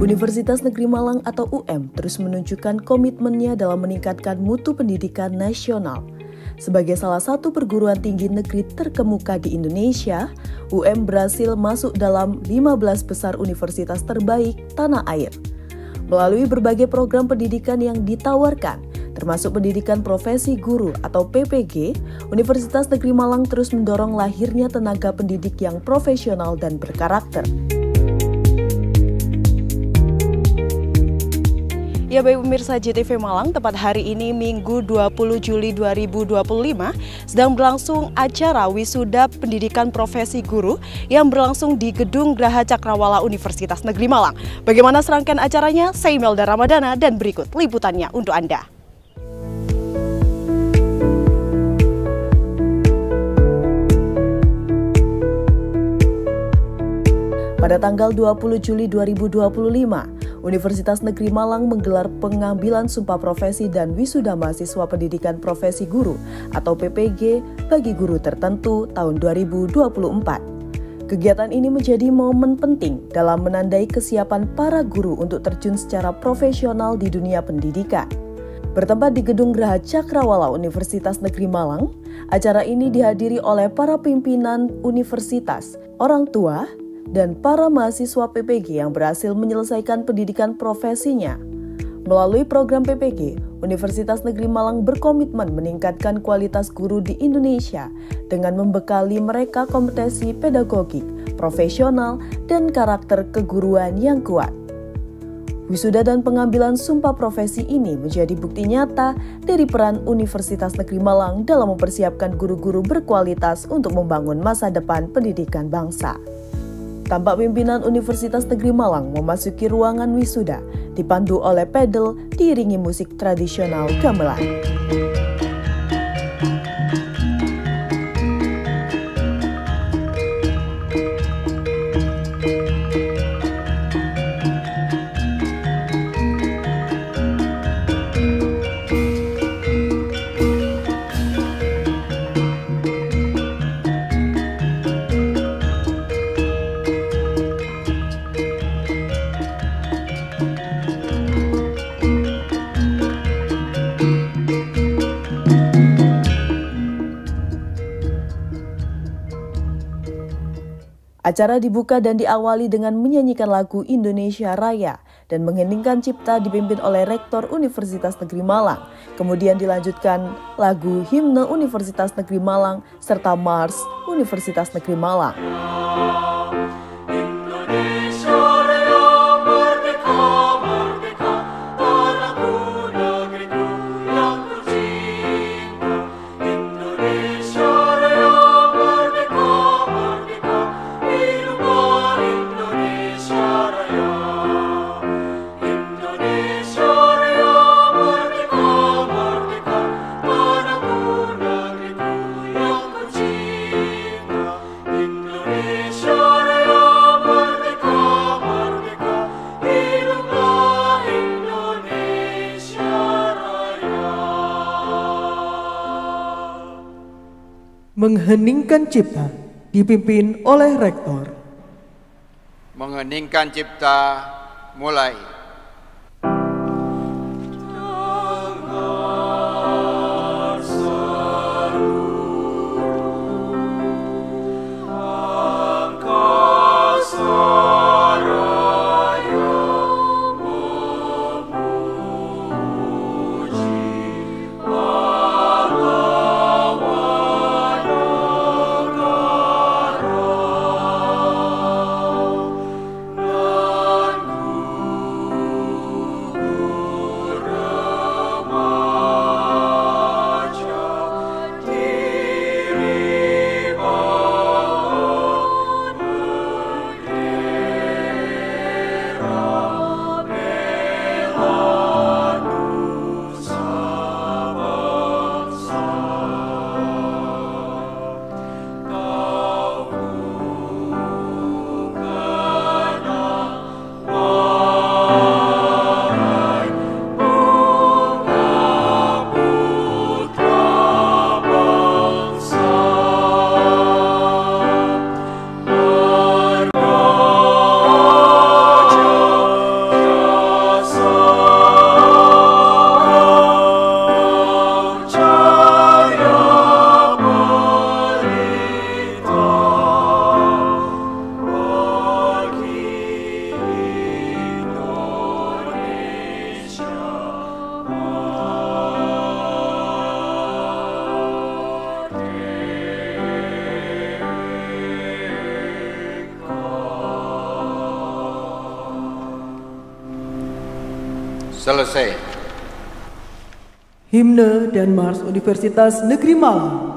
Universitas Negeri Malang atau UM terus menunjukkan komitmennya dalam meningkatkan mutu pendidikan nasional. Sebagai salah satu perguruan tinggi negeri terkemuka di Indonesia, UM berhasil masuk dalam 15 besar universitas terbaik tanah air. Melalui berbagai program pendidikan yang ditawarkan, termasuk pendidikan profesi guru atau PPG, Universitas Negeri Malang terus mendorong lahirnya tenaga pendidik yang profesional dan berkarakter. Ya baik pemirsa JTV Malang, tepat hari ini Minggu 20 Juli 2025 sedang berlangsung acara wisuda pendidikan profesi guru yang berlangsung di Gedung Graha Cakrawala Universitas Negeri Malang. Bagaimana serangkaian acaranya? Saya Imelda Ramadana dan berikut liputannya untuk Anda. Pada tanggal 20 Juli 2025, Universitas Negeri Malang menggelar pengambilan sumpah profesi dan wisuda mahasiswa pendidikan profesi guru atau PPG bagi guru tertentu tahun 2024. Kegiatan ini menjadi momen penting dalam menandai kesiapan para guru untuk terjun secara profesional di dunia pendidikan. Bertempat di Gedung Graha Cakrawala Universitas Negeri Malang, acara ini dihadiri oleh para pimpinan universitas, orang tua, dan para mahasiswa PPG yang berhasil menyelesaikan pendidikan profesinya. Melalui program PPG, Universitas Negeri Malang berkomitmen meningkatkan kualitas guru di Indonesia dengan membekali mereka kompetensi pedagogik, profesional, dan karakter keguruan yang kuat. Wisuda dan pengambilan sumpah profesi ini menjadi bukti nyata dari peran Universitas Negeri Malang dalam mempersiapkan guru-guru berkualitas untuk membangun masa depan pendidikan bangsa. Tampak pimpinan Universitas Negeri Malang memasuki ruangan wisuda, dipandu oleh pedal diiringi musik tradisional gamelan. Acara dibuka dan diawali dengan menyanyikan lagu Indonesia Raya dan mengheningkan cipta dipimpin oleh Rektor Universitas Negeri Malang. Kemudian dilanjutkan lagu Himne Universitas Negeri Malang serta Mars Universitas Negeri Malang. Mengheningkan cipta dipimpin oleh Rektor. Mengheningkan cipta mulai. Selesai. Himne dan Mars Universitas Negeri Malang.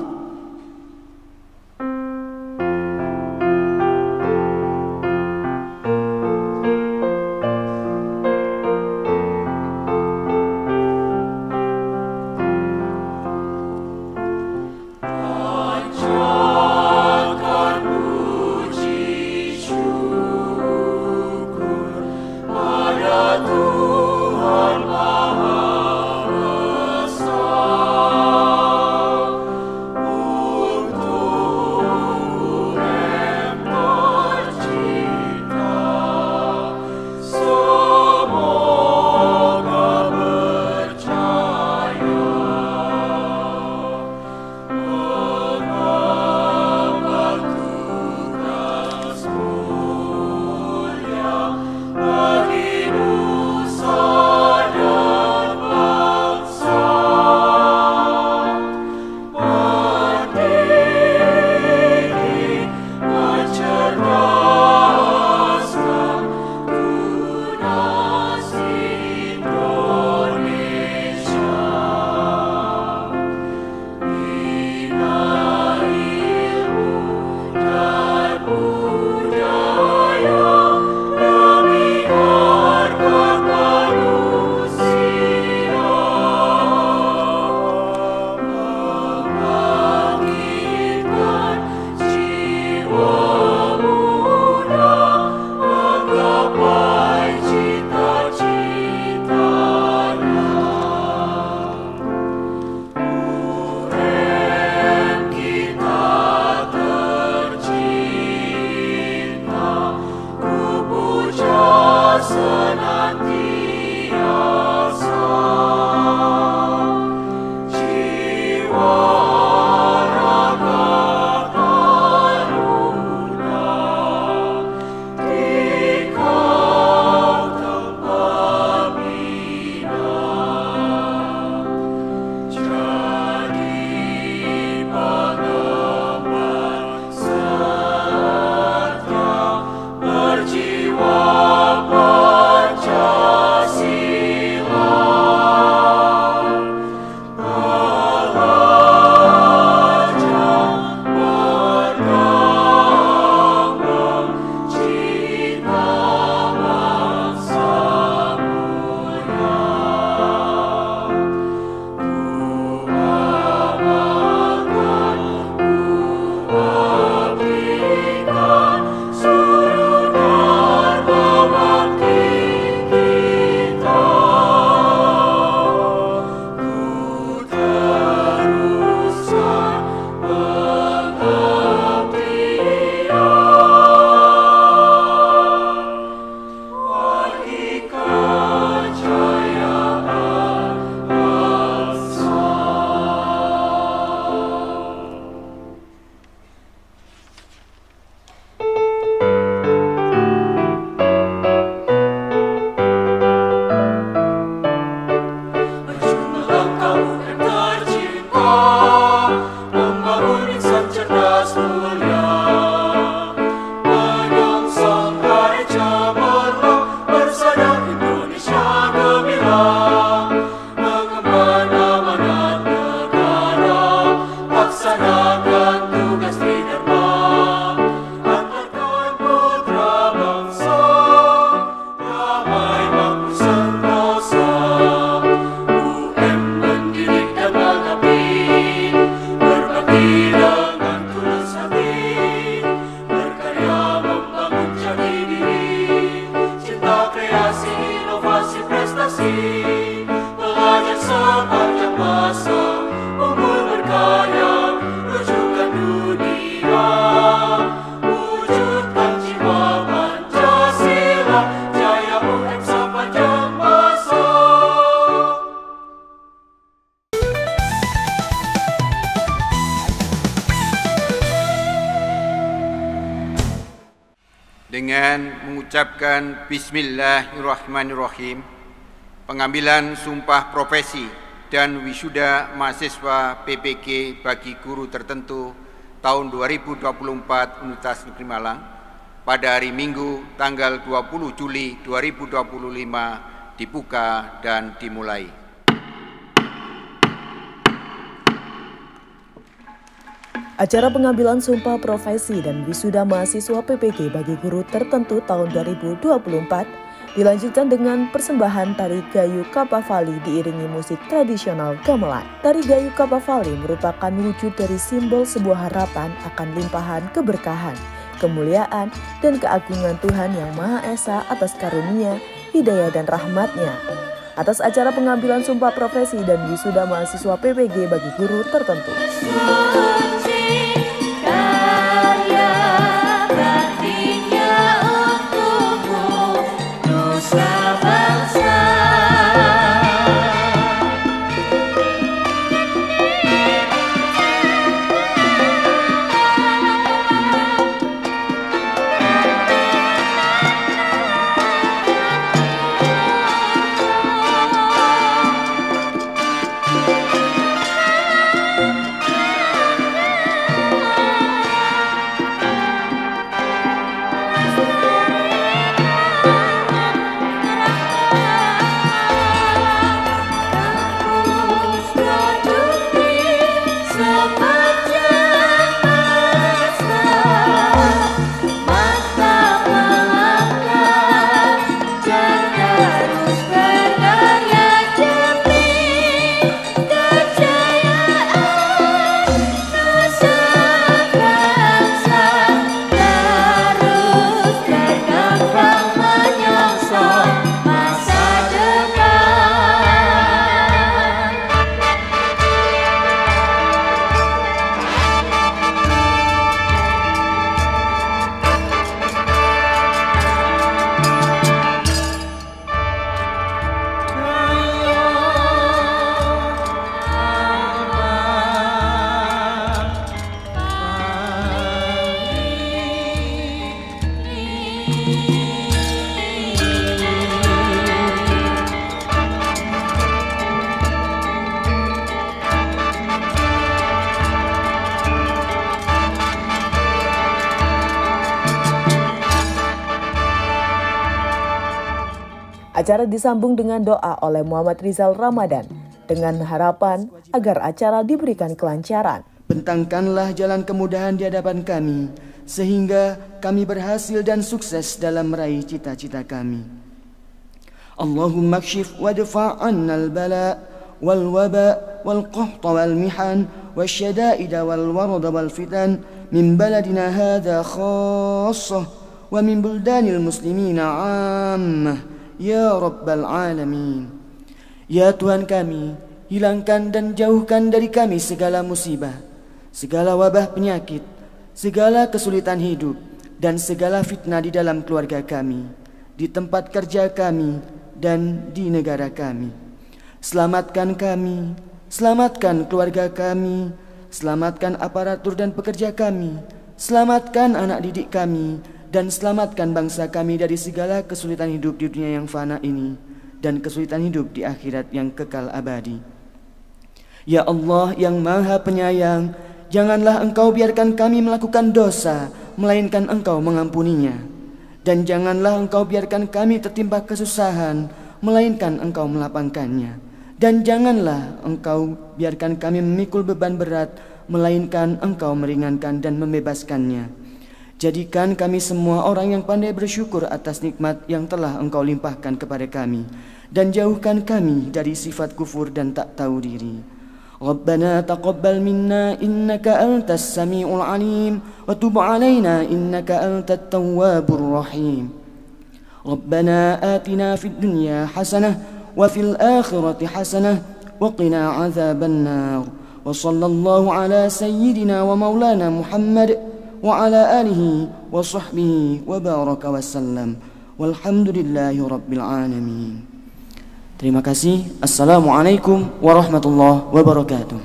Dengan mengucapkan Bismillahirrahmanirrahim, pengambilan sumpah profesi dan wisuda mahasiswa PPG bagi guru tertentu tahun 2024 Universitas Negeri Malang pada hari Minggu tanggal 20 Juli 2025 dibuka dan dimulai. Acara pengambilan sumpah profesi dan wisuda mahasiswa PPG bagi guru tertentu tahun 2024 dilanjutkan dengan persembahan tari Gayo Kapafali diiringi musik tradisional gamelan. Tari Gayo Kapafali merupakan wujud dari simbol sebuah harapan akan limpahan keberkahan, kemuliaan, dan keagungan Tuhan Yang Maha Esa atas karunia, hidayah, dan rahmat-Nya. Atas acara pengambilan sumpah profesi dan wisuda mahasiswa PPG bagi guru tertentu. Acara disambung dengan doa oleh Muhammad Rizal Ramadan dengan harapan agar acara diberikan kelancaran. Bentangkanlah jalan kemudahan di hadapan kami, sehingga kami berhasil dan sukses dalam meraih cita-cita kami. Allahumma kshif wadfa' 'annal bala' wal waba' wal qahta wal mihan wasyada'ida wal warada wal fitan min baladina hadha khassah wa min buldanil muslimina 'ammah. Ya Rabbal Alamin. Ya Tuhan kami, hilangkan dan jauhkan dari kami segala musibah, segala wabah penyakit, segala kesulitan hidup, dan segala fitnah di dalam keluarga kami, di tempat kerja kami, dan di negara kami. Selamatkan kami, selamatkan keluarga kami, selamatkan aparatur dan pekerja kami, selamatkan anak didik kami, dan selamatkan bangsa kami dari segala kesulitan hidup di dunia yang fana ini dan kesulitan hidup di akhirat yang kekal abadi. Ya Allah yang Maha Penyayang, janganlah Engkau biarkan kami melakukan dosa, melainkan Engkau mengampuninya. Dan janganlah Engkau biarkan kami tertimpa kesusahan, melainkan Engkau melapangkannya. Dan janganlah Engkau biarkan kami memikul beban berat, melainkan Engkau meringankan dan membebaskannya. Jadikan kami semua orang yang pandai bersyukur atas nikmat yang telah Engkau limpahkan kepada kami, dan jauhkan kami dari sifat kufur dan tak tahu diri. Rabbana taqabbal minna innaka antas sami'ul alim wa tub alaina innaka antat tawwabur rahim. Rabbana atina fid dunya hasanah wa fil akhirati hasanah wa qina adzaban nar. Wa sallallahu ala sayyidina wa maulana Muhammad wa ala alihi wa sahbihi wa baraka wa sallam. Walhamdulillahi rabbil alamin. Terima kasih. Assalamualaikum warahmatullahi wabarakatuh.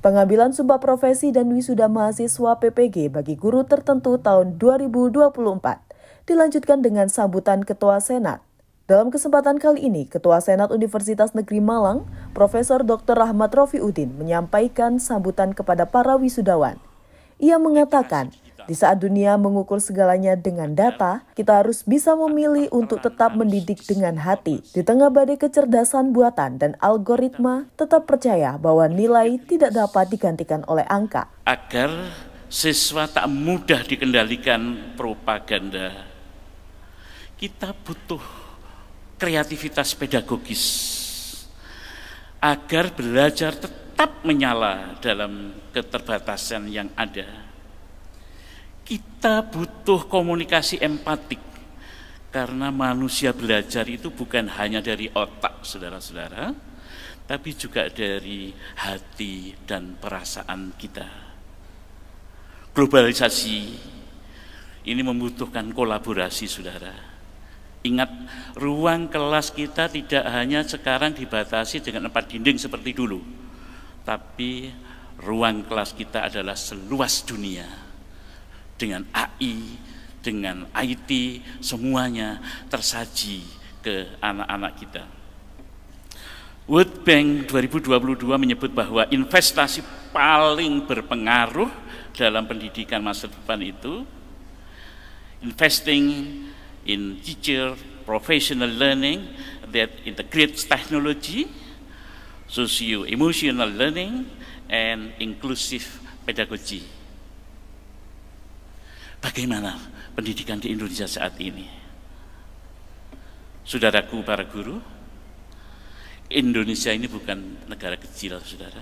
Pengambilan sumpah profesi dan wisuda mahasiswa PPG bagi guru tertentu tahun 2024 dilanjutkan dengan sambutan Ketua Senat. Dalam kesempatan kali ini, Ketua Senat Universitas Negeri Malang, Profesor Dr. Rahmat Rofiuddin menyampaikan sambutan kepada para wisudawan. Ia mengatakan, Di saat dunia mengukur segalanya dengan data, kita harus bisa memilih untuk tetap mendidik dengan hati. Di tengah badai kecerdasan buatan dan algoritma, tetap percaya bahwa nilai tidak dapat digantikan oleh angka. Agar siswa tak mudah dikendalikan propaganda, kita butuh kreativitas pedagogis agar belajar tetap menyala dalam keterbatasan yang ada. Kita butuh komunikasi empatik, karena manusia belajar itu bukan hanya dari otak, saudara-saudara, tapi juga dari hati dan perasaan kita. Globalisasi ini membutuhkan kolaborasi, saudara. Ingat, ruang kelas kita tidak hanya sekarang dibatasi dengan 4 dinding seperti dulu, tapi ruang kelas kita adalah seluas dunia. Dengan AI, dengan IT, semuanya tersaji ke anak-anak kita. World Bank 2022 menyebut bahwa investasi paling berpengaruh dalam pendidikan masa depan itu investing in teacher professional learning that integrates technology, socio-emotional learning, and inclusive pedagogy. Bagaimana pendidikan di Indonesia saat ini? Saudaraku para guru, Indonesia ini bukan negara kecil, saudara.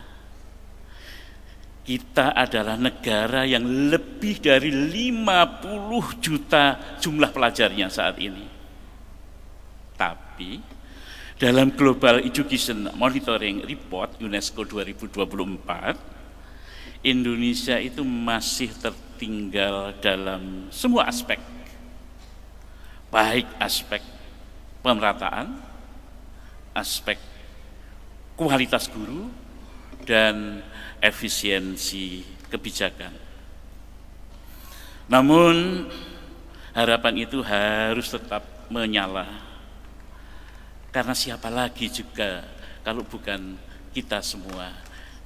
Kita adalah negara yang lebih dari 50 juta jumlah pelajarnya saat ini. Tapi dalam Global Education Monitoring Report UNESCO 2024, Indonesia itu masih tertinggal dalam semua aspek. Baik aspek pemerataan, aspek kualitas guru, dan efisiensi kebijakan. Namun harapan itu harus tetap menyala, karena siapa lagi juga kalau bukan kita semua,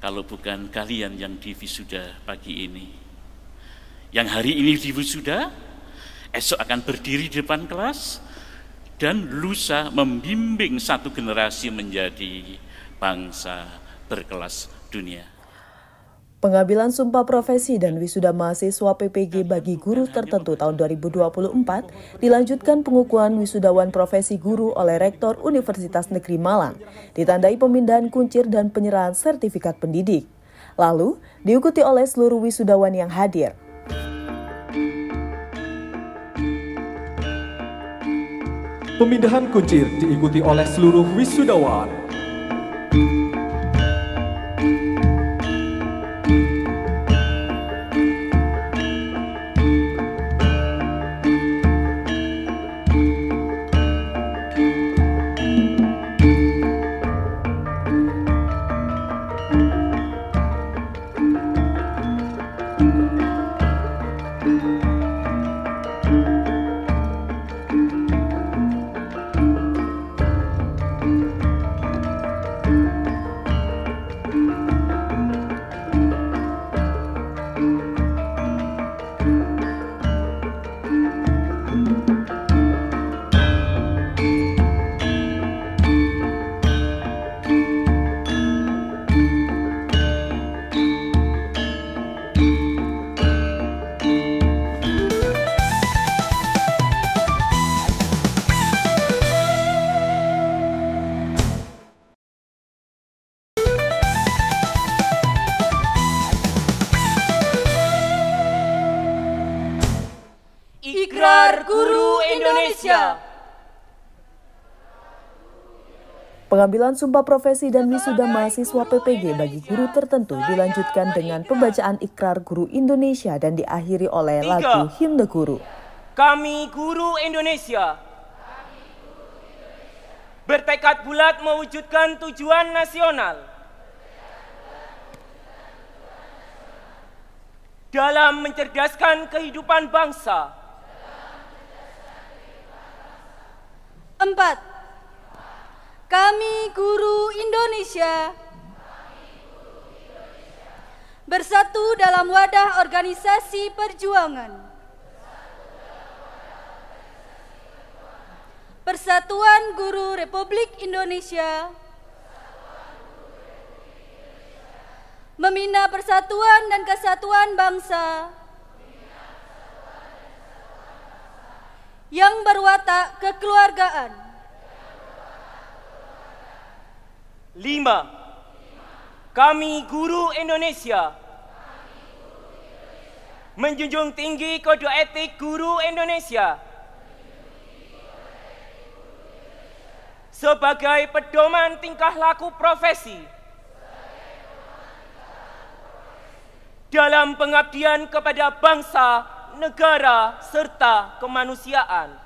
kalau bukan kalian yang di wisuda pagi ini, yang hari ini di wisuda, esok akan berdiri di depan kelas dan lusa membimbing satu generasi menjadi bangsa berkelas dunia. Pengambilan sumpah profesi dan wisuda mahasiswa PPG bagi guru tertentu tahun 2024 dilanjutkan pengukuhan wisudawan profesi guru oleh Rektor Universitas Negeri Malang, ditandai pemindahan kuncir dan penyerahan sertifikat pendidik. Lalu, diikuti oleh seluruh wisudawan yang hadir. Pemindahan kuncir diikuti oleh seluruh wisudawan. Ikrar Guru Indonesia. Pengambilan sumpah profesi dan wisuda mahasiswa PPG bagi guru tertentu dilanjutkan dengan pembacaan Ikrar Guru Indonesia dan diakhiri oleh lagu Himne Guru. Kami Guru Indonesia bertekad bulat mewujudkan tujuan nasional dalam mencerdaskan kehidupan bangsa. 4. Kami Guru Indonesia bersatu dalam wadah organisasi perjuangan. Persatuan Guru Republik Indonesia membina persatuan dan kesatuan bangsa yang berwatak kekeluargaan. 5. Kami Guru Indonesia menjunjung tinggi kode etik Guru Indonesia sebagai pedoman tingkah laku profesi dalam pengabdian kepada bangsa, negara, serta kemanusiaan.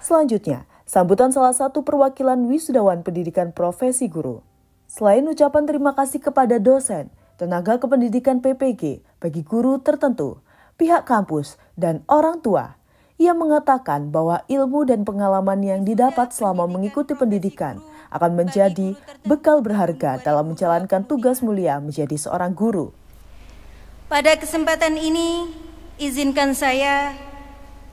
Selanjutnya, sambutan salah satu perwakilan wisudawan pendidikan profesi guru. Selain ucapan terima kasih kepada dosen, tenaga kependidikan PPG bagi guru tertentu, pihak kampus, dan orang tua, ia mengatakan bahwa ilmu dan pengalaman yang didapat selama mengikuti pendidikan akan menjadi bekal berharga dalam menjalankan tugas mulia menjadi seorang guru. Pada kesempatan ini, izinkan saya,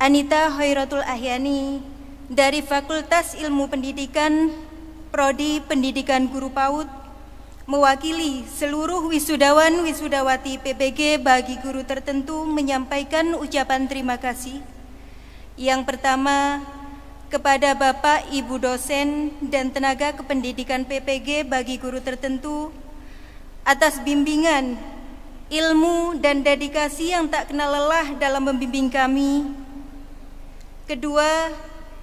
Anita Hoiratul Ahyani, dari Fakultas Ilmu Pendidikan, Prodi Pendidikan Guru PAUD, mewakili seluruh wisudawan wisudawati PPG bagi guru tertentu menyampaikan ucapan terima kasih. Yang pertama, kepada Bapak Ibu dosen dan tenaga kependidikan PPG bagi guru tertentu atas bimbingan, ilmu dan dedikasi yang tak kenal lelah dalam membimbing kami. Kedua,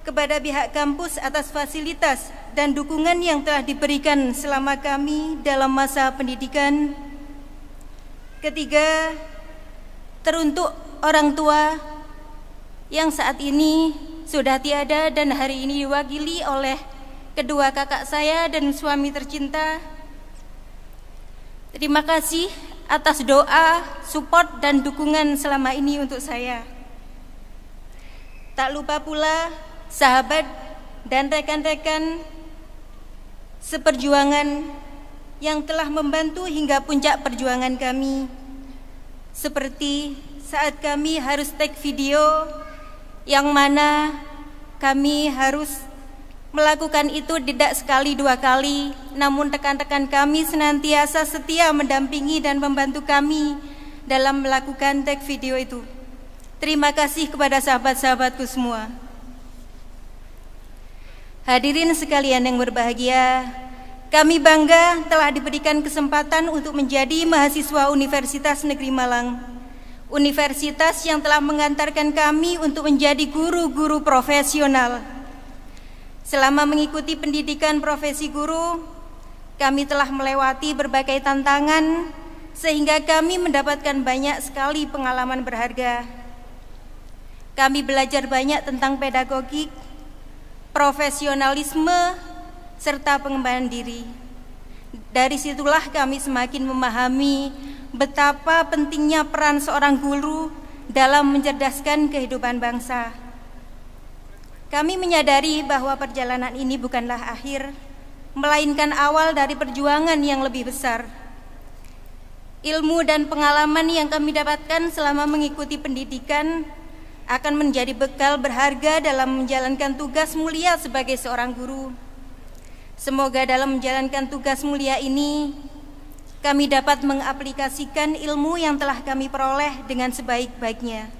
kepada pihak kampus atas fasilitas dan dukungan yang telah diberikan selama kami dalam masa pendidikan. Ketiga, teruntuk orang tua yang saat ini sudah tiada dan hari ini diwakili oleh kedua kakak saya dan suami tercinta. Terima kasih atas doa, support, dan dukungan selama ini untuk saya. Tak lupa pula sahabat dan rekan-rekan seperjuangan yang telah membantu hingga puncak perjuangan kami. Seperti saat kami harus take video, yang mana kami harus melakukan itu tidak sekali dua kali, namun rekan-rekan kami senantiasa setia mendampingi dan membantu kami dalam melakukan take video itu. Terima kasih kepada sahabat-sahabatku semua. Hadirin sekalian yang berbahagia, kami bangga telah diberikan kesempatan untuk menjadi mahasiswa Universitas Negeri Malang. Universitas yang telah mengantarkan kami untuk menjadi guru-guru profesional. Selama mengikuti pendidikan profesi guru, kami telah melewati berbagai tantangan sehingga kami mendapatkan banyak sekali pengalaman berharga. Kami belajar banyak tentang pedagogik, profesionalisme, serta pengembangan diri. Dari situlah kami semakin memahami betapa pentingnya peran seorang guru dalam mencerdaskan kehidupan bangsa. Kami menyadari bahwa perjalanan ini bukanlah akhir, melainkan awal dari perjuangan yang lebih besar. Ilmu dan pengalaman yang kami dapatkan selama mengikuti pendidikan akan menjadi bekal berharga dalam menjalankan tugas mulia sebagai seorang guru. Semoga dalam menjalankan tugas mulia ini, kami dapat mengaplikasikan ilmu yang telah kami peroleh dengan sebaik-baiknya,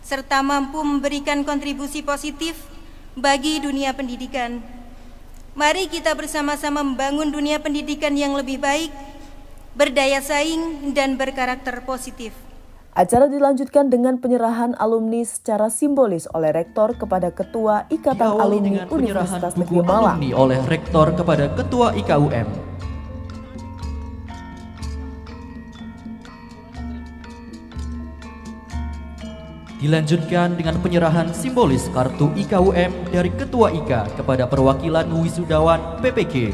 serta mampu memberikan kontribusi positif bagi dunia pendidikan. Mari kita bersama-sama membangun dunia pendidikan yang lebih baik, berdaya saing, dan berkarakter positif. Acara dilanjutkan dengan penyerahan alumni secara simbolis oleh Rektor kepada Ketua Ikatan Alumni Universitas Negeri Malang. Alumni oleh Rektor kepada Ketua IKUM. Dilanjutkan dengan penyerahan simbolis kartu IKUM dari Ketua IKA kepada perwakilan wisudawan PPG.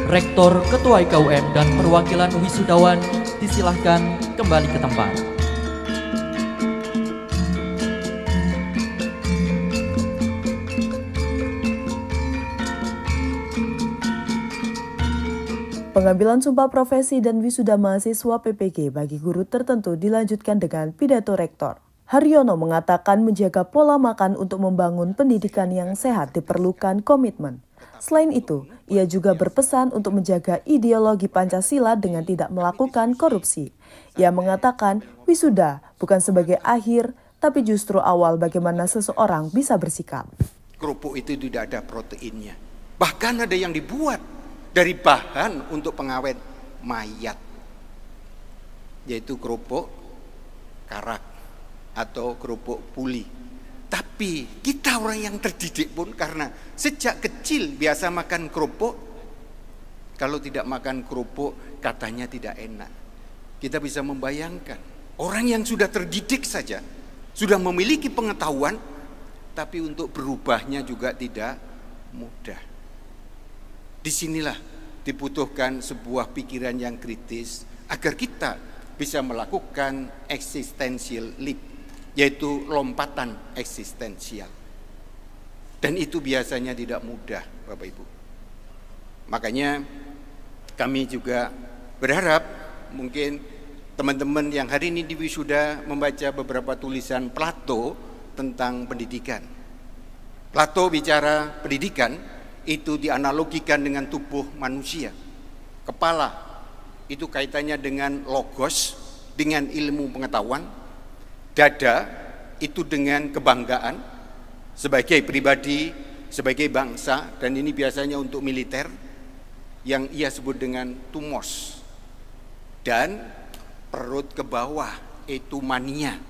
Rektor, Ketua IKUM, dan perwakilan wisudawan disilahkan kembali ke tempat. Pengambilan sumpah profesi dan wisuda mahasiswa PPG bagi guru tertentu dilanjutkan dengan pidato rektor. Haryono mengatakan menjaga pola makan untuk membangun pendidikan yang sehat diperlukan komitmen. Selain itu, ia juga berpesan untuk menjaga ideologi Pancasila dengan tidak melakukan korupsi. Ia mengatakan wisuda bukan sebagai akhir, tapi justru awal bagaimana seseorang bisa bersikap. Kerupuk itu tidak ada proteinnya. Bahkan ada yang dibuat dari bahan untuk pengawet mayat, yaitu kerupuk karak atau kerupuk puli. Tapi kita orang yang terdidik pun karena sejak kecil biasa makan kerupuk, kalau tidak makan kerupuk katanya tidak enak. Kita bisa membayangkan orang yang sudah terdidik saja, sudah memiliki pengetahuan, tapi untuk berubahnya juga tidak mudah. Disinilah dibutuhkan sebuah pikiran yang kritis agar kita bisa melakukan existential leap, yaitu lompatan eksistensial. Dan itu biasanya tidak mudah, Bapak Ibu. Makanya kami juga berharap mungkin teman-teman yang hari ini di wisuda membaca beberapa tulisan Plato tentang pendidikan. Plato bicara pendidikan itu dianalogikan dengan tubuh manusia. Kepala itu kaitannya dengan logos, dengan ilmu pengetahuan. Dada itu dengan kebanggaan sebagai pribadi, sebagai bangsa, dan ini biasanya untuk militer yang ia sebut dengan tumos. Dan perut ke bawah itu mania,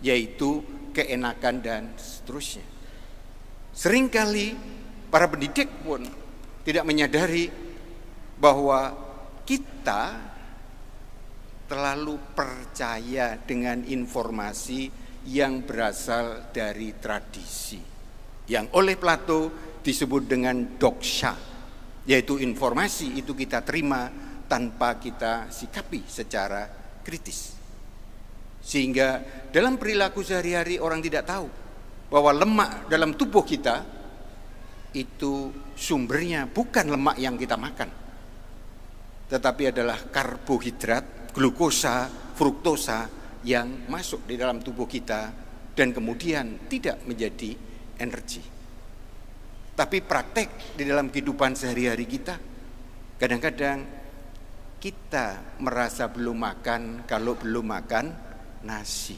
yaitu keenakan dan seterusnya. Seringkali para pendidik pun tidak menyadari bahwa kita terlalu percaya dengan informasi yang berasal dari tradisi, yang oleh Plato disebut dengan doxa, yaitu informasi itu kita terima tanpa kita sikapi secara kritis. Sehingga dalam perilaku sehari-hari orang tidak tahu bahwa lemak dalam tubuh kita itu sumbernya bukan lemak yang kita makan, tetapi adalah karbohidrat, glukosa, fruktosa yang masuk di dalam tubuh kita dan kemudian tidak menjadi energi. Tapi praktek di dalam kehidupan sehari-hari kita, kadang-kadang kita merasa belum makan kalau belum makan nasi.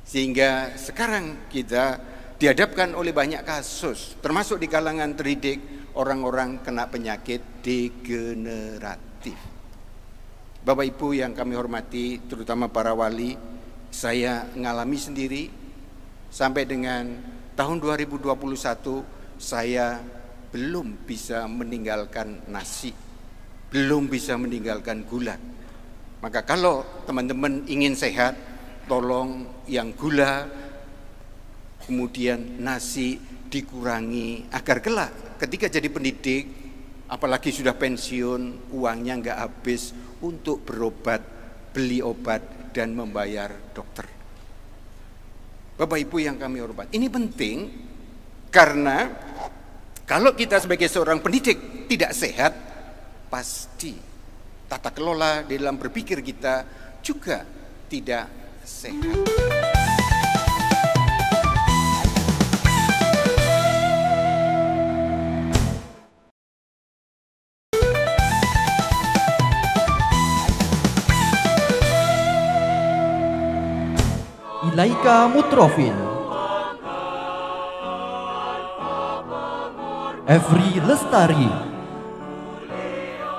Sehingga sekarang kita dihadapkan oleh banyak kasus, termasuk di kalangan terdidik, orang-orang kena penyakit degeneratif. Bapak Ibu yang kami hormati, terutama para wali, saya mengalami sendiri sampai dengan tahun 2021 saya belum bisa meninggalkan nasi, belum bisa meninggalkan gula. Maka kalau teman-teman ingin sehat, tolong yang gula kemudian nasi dikurangi agar kelak ketika jadi pendidik, apalagi sudah pensiun, uangnya nggak habis untuk berobat, beli obat dan membayar dokter. Bapak Ibu yang kami hormati, ini penting karena kalau kita sebagai seorang pendidik tidak sehat, pasti tata kelola di dalam berpikir kita juga tidak sehat. Ilaika Mutrofin, Evri Lestari.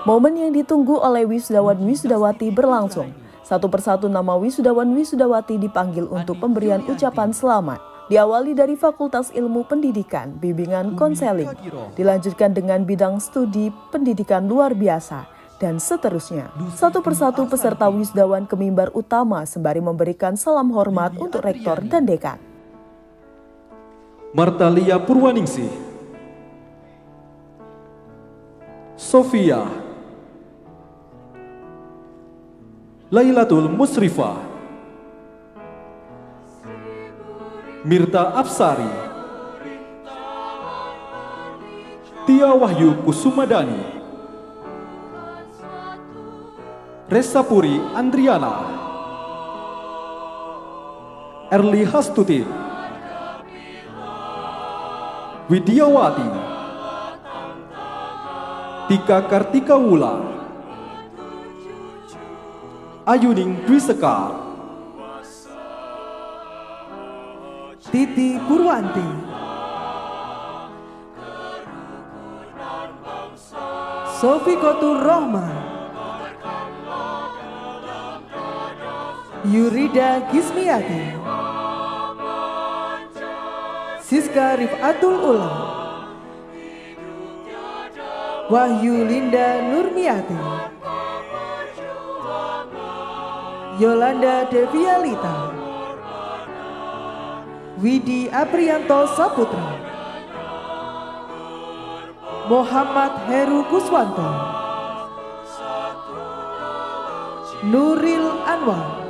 Momen yang ditunggu oleh wisudawan-wisudawati berlangsung. Satu persatu nama wisudawan-wisudawati dipanggil untuk pemberian ucapan selamat. Diawali dari Fakultas Ilmu Pendidikan, bimbingan konseling, dilanjutkan dengan bidang studi pendidikan luar biasa, dan seterusnya. Satu persatu peserta wisudawan ke mimbar utama sembari memberikan salam hormat untuk rektor dan dekan. Martalia Purwaningsih, Sofia, Lailatul Musrifah, Mirta Afsari, Tia Wahyu Kusumadani, Resapuri Andriana, Erli Hastuti, Widiawati, Tika Kartika Wula, Ayuning Dwi Sekar, Titi Purwanti, Sofikotur Rohman, Yurida Gismiati, Siska Rifatul Ulam, Wahyu Linda Nurmiati, Yolanda Devialita, Widi Aprianto Saputra, Muhammad Heru Kuswanto, Nuril Anwar,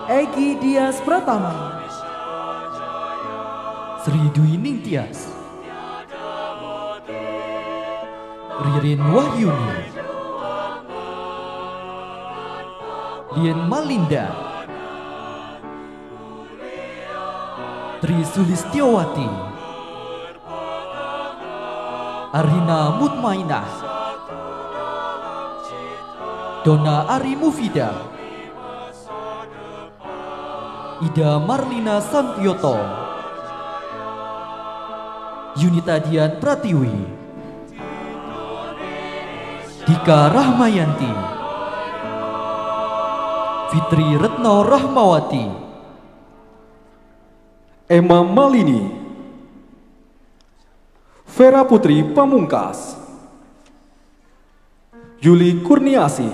Egi Dias Pratama, Sri Dwi Ningtyas, Ririn Wahyuni, Lien Malinda, Tri Sulistiowati, Arina Mutmainah, Dona Ari Mufida, Ida Marlina Santioto, Yunita Dian Pratiwi, Dika Rahmayanti, Fitri Retno Rahmawati, Emma Malini, Vera Putri Pamungkas, Yuli Kurniasih,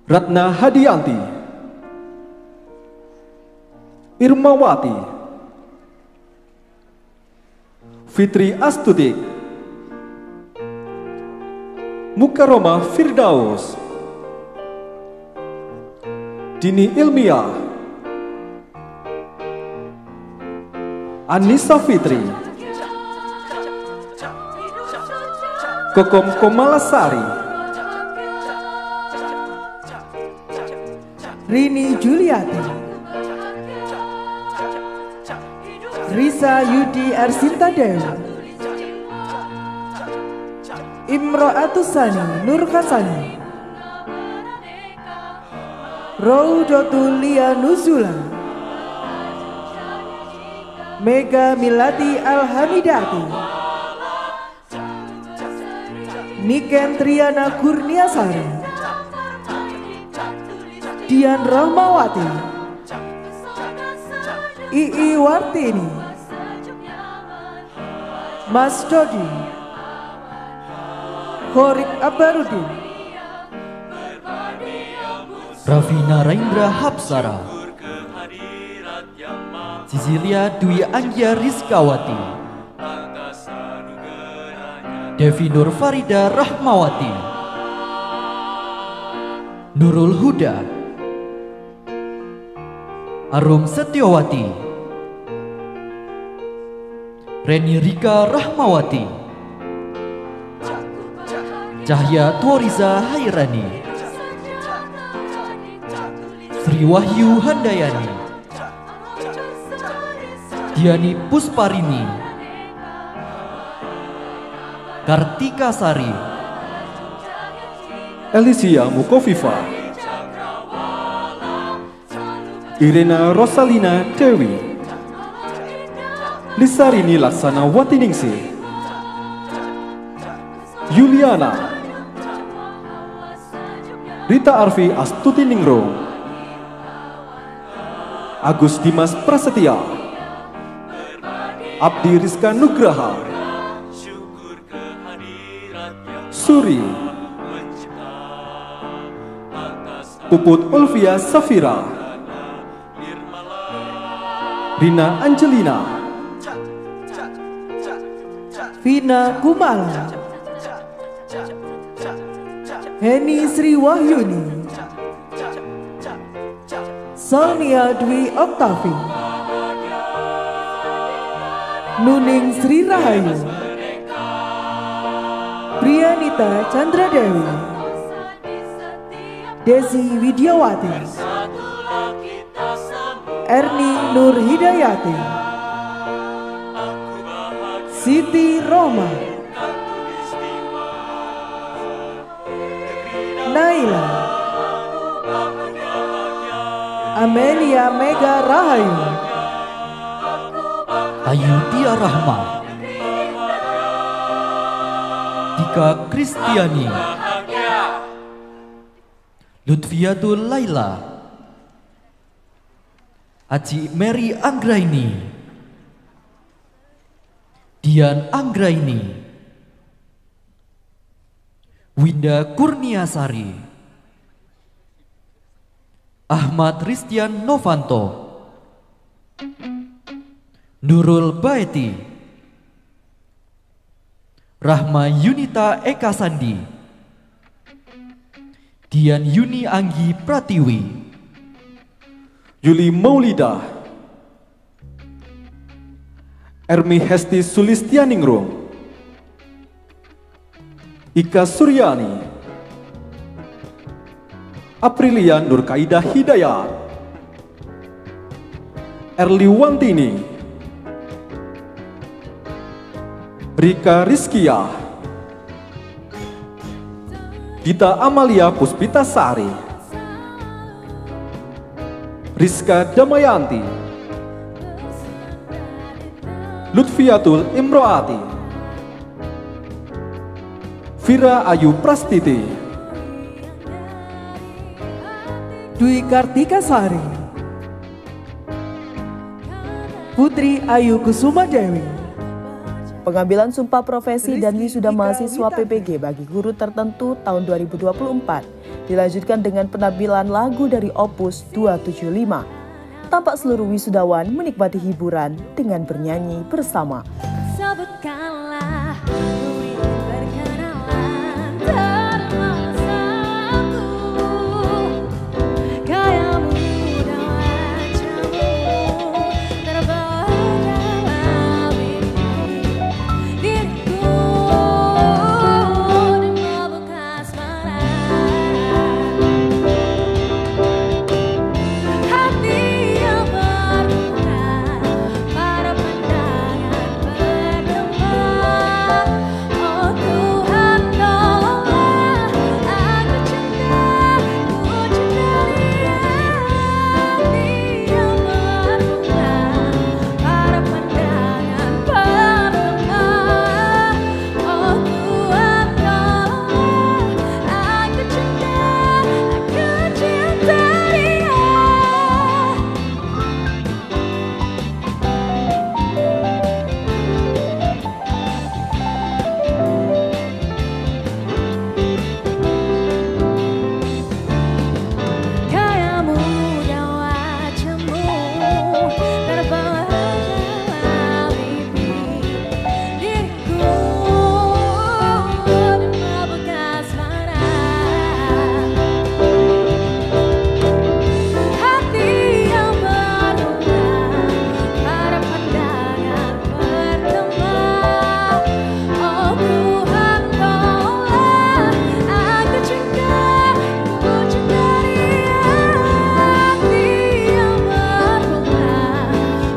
Ratna Hadianti, Irmawati, Fitri Astutik, Mukaroma Firdaus, Dini Ilmiah, Anissa Fitri, Kokom Komalasari, Rini Juliati, Risa Yudi Arsinta Dewi, Imro'atusani Nur Hasani, Raudatul Lia Nuzula, Mega Milati Alhamidati, Niken Triana Kurniasari, Dian Rahmawati, Ii Wartini, Mas Dodi, Khorik Abarudin, Rafina Raindra Hapsara, Cecilia Dwi Anggia Rizkawati, Devi Nur Farida Rahmawati, Nurul Huda, Arum Setiawati, Reni Rika Rahmawati, Cahya Tuariza Hairani, Sri Wahyu Handayani, Diani Pusparini, Kartika Sari, Elisia Mukoviva, Irena Rosalina Dewi, Lisarini Laksana Watiningsi, Yuliana, Rita Arfi Astuti Ningro, Agus Dimas Prasetya, Abdi Rizka Nugraha, Suri, Puput Ulvia Safira, Rina Angelina, Vina Kumala, Heni Sri Wahyuni, Sonia Dwi Oktavi, Nuning Sri Rahayu, Priyanita Chandra Dewi, Desi Widiawati, Erni Nur Hidayati, Siti Roma, Naila, Amelia Mega Rahayu, Ayudia Rahma, Dika Kristiani, Lutfiatul Laila, Aji Mary Anggraini, Dian Anggraini, Winda Kurniasari, Ahmad Ristian Novanto, Nurul Baeti, Rahma Yunita Eka Sandi, Dian Yuni Anggi Pratiwi, Yuli Maulidah, Ermi Hesti Sulistianingrum, Ika Suryani, Aprilia Nurkaidah Hidayat, Erli Wantini, Rika Rizkia, Dita Amalia Puspita Sari, Rizka Damayanti, Lutfiatul Imroati, Vira Ayu Prastiti, Dwi Kartika Sari, Putri Ayu Kusuma Dewi. Pengambilan sumpah profesi dan wisuda mahasiswa PPG bagi guru tertentu tahun 2024 dilanjutkan dengan penampilan lagu dari Opus 275. Tampak seluruh wisudawan menikmati hiburan dengan bernyanyi bersama. Sebutkanlah perkenalan termasaku, gaya muda wajahmu terbawa dalam mimpi diriku dan membekas malam hati yang berduka pada pandangan pertama. Oh Tuhan tolonglah aku cinta dia hati yang berduka pada pandangan pertama. Oh Tuhan tolonglah aku cinta dia. Gaya muda wajahmu terbawa dalam mimpi diriku dan membekas marah hati yang berduka pada pandangan pertama. Oh Tuhan tolonglah aku cinta dia hati yang berduka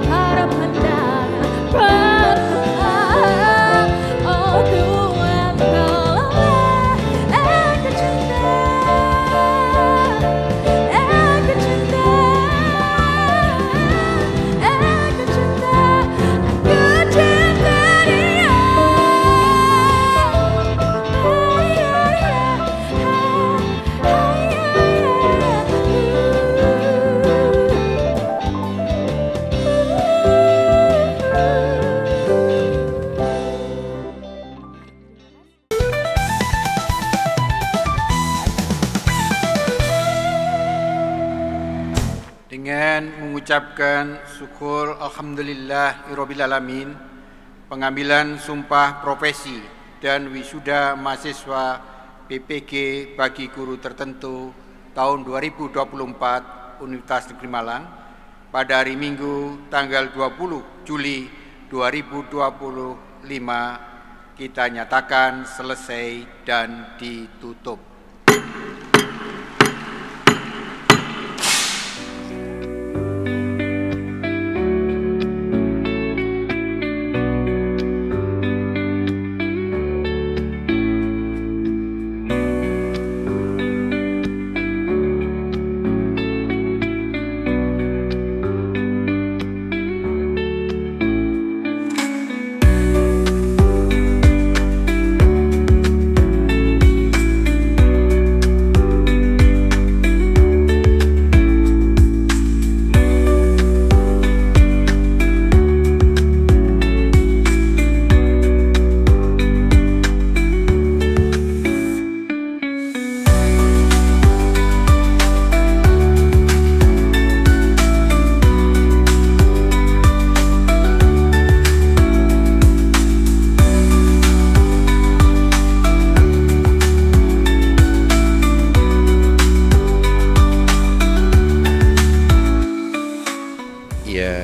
pada pandangan pertama. Oh Tuhan tolonglah aku cinta Dengan mengucapkan syukur alhamdulillahirabbil alamin, pengambilan sumpah profesi dan wisuda mahasiswa PPG bagi guru tertentu tahun 2024 Universitas Negeri Malang pada hari Minggu tanggal 20 Juli 2025 kita nyatakan selesai dan ditutup.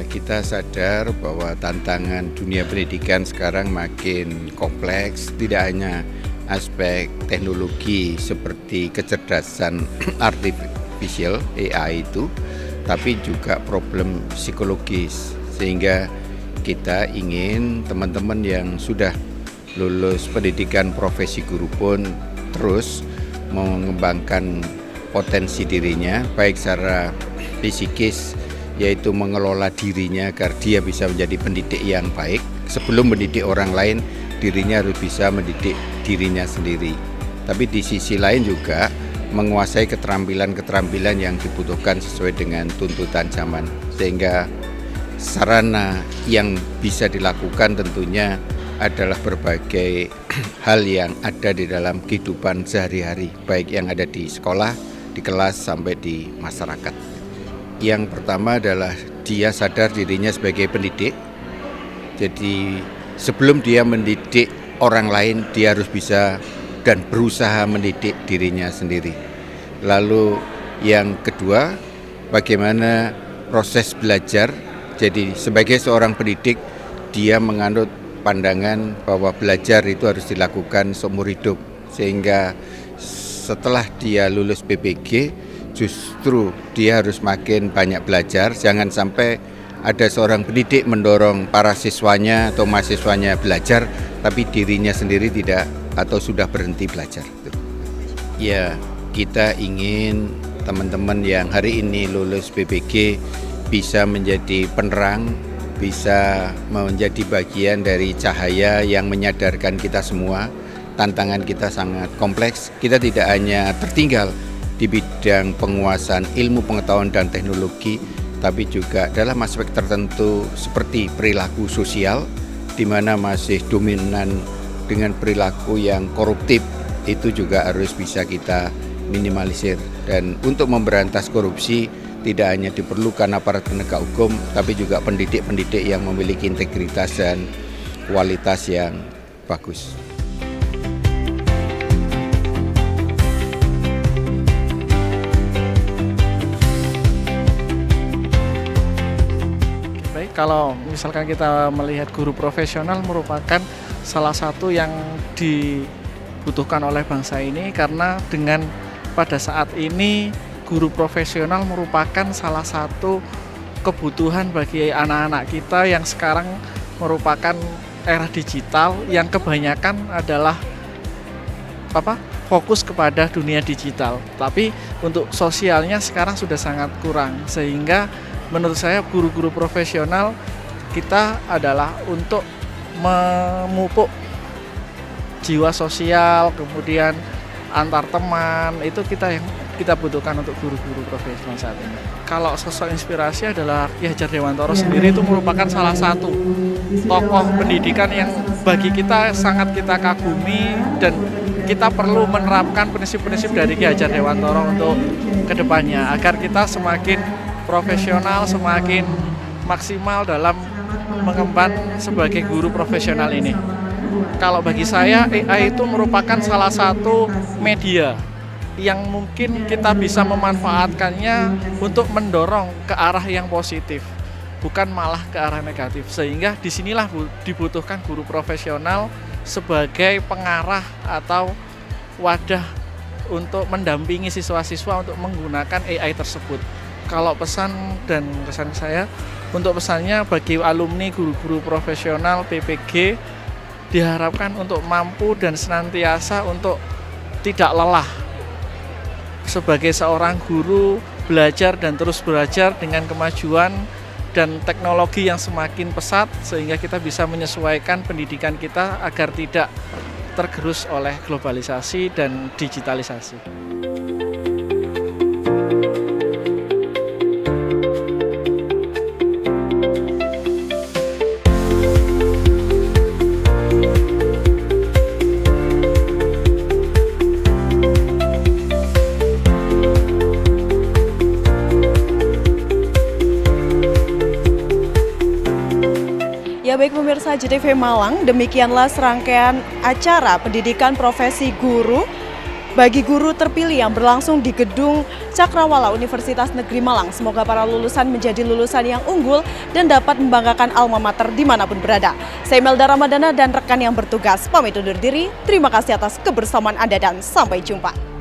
Kita sadar bahwa tantangan dunia pendidikan sekarang makin kompleks, tidak hanya aspek teknologi seperti kecerdasan artificial AI itu, tapi juga problem psikologis. Sehingga kita ingin teman-teman yang sudah lulus pendidikan profesi guru pun terus mengembangkan potensi dirinya, baik secara psikis, yaitu mengelola dirinya agar dia bisa menjadi pendidik yang baik. Sebelum mendidik orang lain, dirinya harus bisa mendidik dirinya sendiri. Tapi di sisi lain juga menguasai keterampilan-keterampilan yang dibutuhkan sesuai dengan tuntutan zaman. Sehingga sarana yang bisa dilakukan tentunya adalah berbagai hal yang ada di dalam kehidupan sehari-hari, baik yang ada di sekolah, di kelas, sampai di masyarakat. Yang pertama adalah dia sadar dirinya sebagai pendidik. Jadi sebelum dia mendidik orang lain, dia harus bisa dan berusaha mendidik dirinya sendiri. Lalu yang kedua, bagaimana proses belajar. Jadi sebagai seorang pendidik, dia menganut pandangan bahwa belajar itu harus dilakukan seumur hidup. Sehingga setelah dia lulus PPG, justru dia harus makin banyak belajar. Jangan sampai ada seorang pendidik mendorong para siswanya atau mahasiswanya belajar, tapi dirinya sendiri tidak atau sudah berhenti belajar. Ya, kita ingin teman-teman yang hari ini lulus PPG bisa menjadi penerang, bisa menjadi bagian dari cahaya yang menyadarkan kita semua. Tantangan kita sangat kompleks. Kita tidak hanya tertinggal di bidang penguasaan ilmu pengetahuan dan teknologi, tapi juga dalam aspek tertentu seperti perilaku sosial, di mana masih dominan dengan perilaku yang koruptif, itu juga harus bisa kita minimalisir. Dan untuk memberantas korupsi tidak hanya diperlukan aparat penegak hukum, tapi juga pendidik-pendidik yang memiliki integritas dan kualitas yang bagus. Kalau misalkan kita melihat guru profesional merupakan salah satu yang dibutuhkan oleh bangsa ini, karena dengan pada saat ini guru profesional merupakan salah satu kebutuhan bagi anak-anak kita yang sekarang merupakan era digital yang kebanyakan adalah fokus kepada dunia digital. Tapi untuk sosialnya sekarang sudah sangat kurang, sehingga menurut saya guru-guru profesional kita adalah untuk memupuk jiwa sosial, kemudian antar teman, itu kita butuhkan untuk guru-guru profesional saat ini. Kalau sosok inspirasi adalah Ki Hajar Dewantoro sendiri, itu merupakan salah satu tokoh pendidikan yang bagi kita sangat kita kagumi, dan kita perlu menerapkan prinsip-prinsip dari Ki Hajar Dewantoro untuk kedepannya agar kita semakin profesional, semakin maksimal dalam mengemban sebagai guru profesional ini. Kalau bagi saya AI itu merupakan salah satu media yang mungkin kita bisa memanfaatkannya untuk mendorong ke arah yang positif, bukan malah ke arah negatif. Sehingga disinilah dibutuhkan guru profesional sebagai pengarah atau wadah untuk mendampingi siswa-siswa untuk menggunakan AI tersebut. Kalau pesan dan kesan saya, untuk pesannya bagi alumni guru-guru profesional PPG diharapkan untuk mampu dan senantiasa untuk tidak lelah sebagai seorang guru, belajar dan terus belajar dengan kemajuan dan teknologi yang semakin pesat sehingga kita bisa menyesuaikan pendidikan kita agar tidak tergerus oleh globalisasi dan digitalisasi. Ya baik pemirsa JTV Malang, demikianlah serangkaian acara pendidikan profesi guru bagi guru terpilih yang berlangsung di Gedung Cakrawala Universitas Negeri Malang. Semoga para lulusan menjadi lulusan yang unggul dan dapat membanggakan alma mater dimanapun berada. Saya Melda Ramadana dan rekan yang bertugas pamit undur diri. Terima kasih atas kebersamaan Anda dan sampai jumpa.